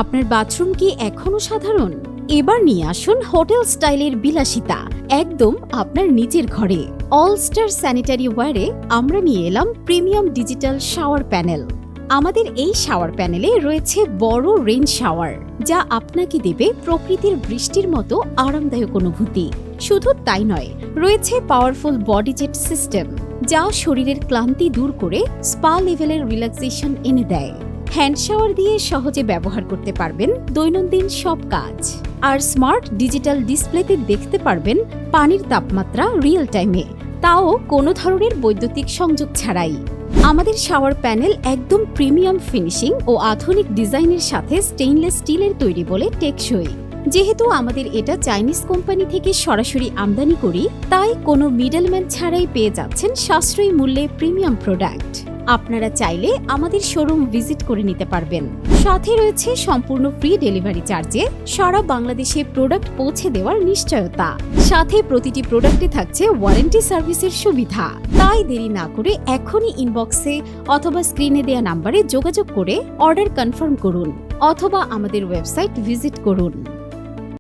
আপনার বাথরুম কি এখনো সাধারণ? এবার নিয়ে আসুন হোটেল স্টাইলের বিলাসিতা, একদম আপনার নিজের ঘরে। অল স্টার স্যানিটারি ওয়্যারে আমরা নিয়ে এলাম প্রিমিয়াম ডিজিটাল শাওয়ার প্যানেল। আমাদের এই শাওয়ার প্যানেলে রয়েছে বড় রেইন শাওয়ার, যা আপনাকে দেবে প্রকৃতির বৃষ্টির মতো আরামদায়ক অনুভূতি। শুধু তাই নয়, রয়েছে পাওয়ারফুল বডি জেট সিস্টেম, যা শরীরের ক্লান্তি দূর করে স্পা লেভেলের রিল্যাক্সেশন এনে দেয়। হ্যান্ড শাওয়ার দিয়ে সহজে ব্যবহার করতে পারবেন দৈনন্দিন সব কাজ। আর স্মার্ট ডিজিটাল ডিসপ্লেতে দেখতে পারবেন পানির তাপমাত্রা রিয়েল টাইমে, তাও কোনো ধরনের বৈদ্যুতিক সংযোগ ছাড়াই। আমাদের শাওয়ার প্যানেল একদম প্রিমিয়াম ফিনিশিং ও আধুনিক ডিজাইনের সাথে স্টেইনলেস স্টিলের তৈরি বলে টেকসই। যেহেতু আমাদের এটা চাইনিজ কোম্পানি থেকে সরাসরি আমদানি করি, তাই কোনো মিডলম্যান ছাড়াই পেয়ে যাচ্ছেন সাশ্রয়ী মূল্যে প্রিমিয়াম প্রোডাক্ট। আপনারা চাইলে আমাদের শোরুম ভিজিট করে নিতে পারবেন। সাথে রয়েছে সম্পূর্ণ ফ্রি ডেলিভারি চার্জে সারা বাংলাদেশে প্রোডাক্ট পৌঁছে দেওয়ার নিশ্চয়তা। সাথে প্রতিটি প্রোডাক্টে থাকছে ওয়ারেন্টি সার্ভিসের সুবিধা। তাই দেরি না করে এখনই ইনবক্সে অথবা স্ক্রিনে দেয়া নাম্বারে যোগাযোগ করে অর্ডার কনফার্ম করুন অথবা আমাদের ওয়েবসাইট ভিজিট করুন।